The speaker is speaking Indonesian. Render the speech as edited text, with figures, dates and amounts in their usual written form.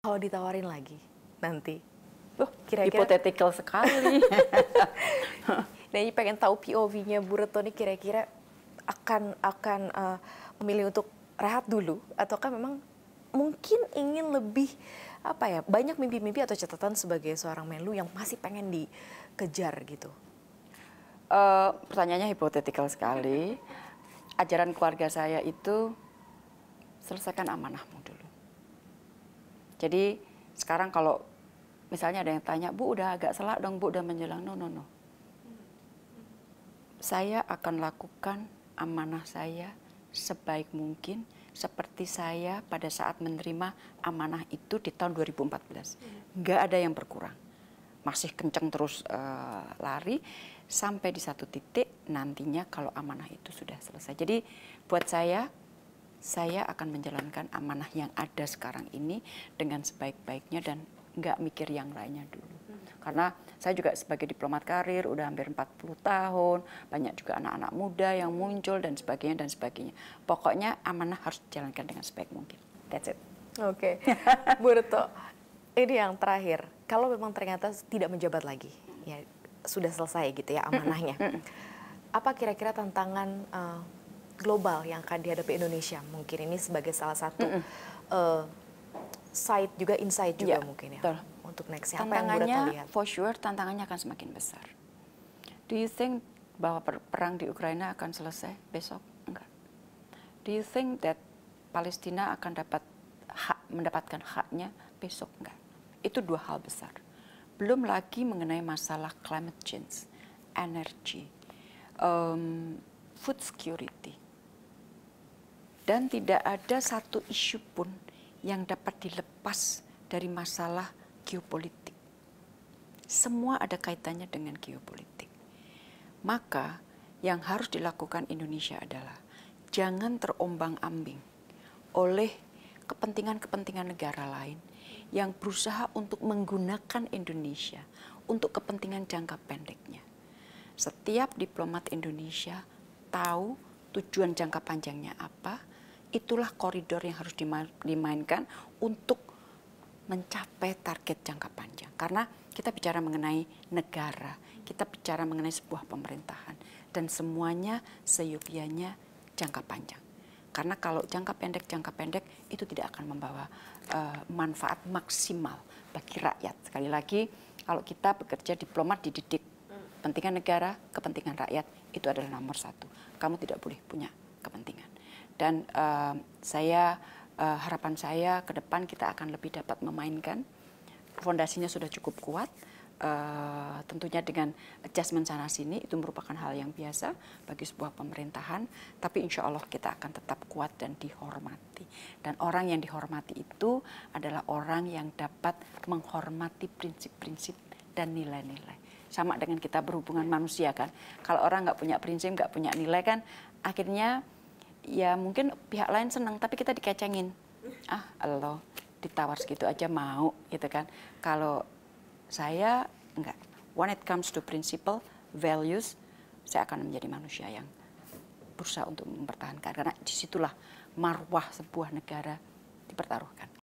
Kalau ditawarin lagi nanti, kira-kira hipothetical sekali. Nah, ini pengen tahu POV-nya Bu Retno nih, kira-kira akan memilih untuk rehat dulu, ataukah memang mungkin ingin lebih banyak mimpi-mimpi atau catatan sebagai seorang Menlu yang masih pengen dikejar gitu? Pertanyaannya hipothetical sekali. Ajaran keluarga saya itu selesaikan amanahmu dulu. Jadi sekarang kalau misalnya ada yang tanya, Bu udah agak selak dong, Bu udah menjelang. No. Saya akan lakukan amanah saya sebaik mungkin seperti saya pada saat menerima amanah itu di tahun 2014. Nggak ada yang berkurang. Masih kenceng terus lari sampai di satu titik nantinya kalau amanah itu sudah selesai. Jadi buat saya akan menjalankan amanah yang ada sekarang ini dengan sebaik-baiknya dan nggak mikir yang lainnya dulu. Karena saya juga sebagai diplomat karir udah hampir 40 tahun, banyak juga anak-anak muda yang muncul dan sebagainya dan sebagainya. Pokoknya amanah harus dijalankan dengan sebaik mungkin. That's it. Oke. Bu Retno, ini yang terakhir. Kalau memang ternyata tidak menjabat lagi, ya sudah selesai gitu ya amanahnya. Apa kira-kira tantangan global yang akan dihadapi Indonesia? Mungkin ini sebagai salah satu side juga, insight juga mungkin ya. Betul. Untuk next, apa yang Bu Retno lihat? For sure tantangannya akan semakin besar. Do you think bahwa perang di Ukraina akan selesai besok? Enggak. Do you think that Palestina akan mendapatkan haknya besok? Enggak. Itu dua hal besar. Belum lagi mengenai masalah climate change, energy, food security. Dan tidak ada satu isu pun yang dapat dilepas dari masalah geopolitik. Semua ada kaitannya dengan geopolitik. Maka yang harus dilakukan Indonesia adalah jangan terombang-ambing oleh kepentingan-kepentingan negara lain yang berusaha untuk menggunakan Indonesia untuk kepentingan jangka pendeknya. Setiap diplomat Indonesia tahu tujuan jangka panjangnya apa, itulah koridor yang harus dimainkan untuk mencapai target jangka panjang. Karena kita bicara mengenai negara, kita bicara mengenai sebuah pemerintahan, dan semuanya seyogianya jangka panjang. Karena kalau jangka pendek itu tidak akan membawa manfaat maksimal bagi rakyat. Sekali lagi, kalau kita bekerja diplomat dididik, kepentingan negara, kepentingan rakyat itu adalah nomor satu. Kamu tidak boleh punya kepentingan. Dan harapan saya ke depan kita akan lebih dapat memainkan. Fondasinya sudah cukup kuat. Tentunya dengan adjustment sana sini itu merupakan hal yang biasa bagi sebuah pemerintahan. Tapi insya Allah kita akan tetap kuat dan dihormati. Dan orang yang dihormati itu adalah orang yang dapat menghormati prinsip-prinsip dan nilai-nilai. Sama dengan kita berhubungan manusia kan. Kalau orang nggak punya prinsip, nggak punya nilai kan, akhirnya ya mungkin pihak lain senang tapi kita dikecengin. Allah ditawar segitu aja mau gitu kan. Kalau saya enggak. When it comes to principle, values, saya akan menjadi manusia yang berusaha untuk mempertahankan. Karena disitulah marwah sebuah negara dipertaruhkan.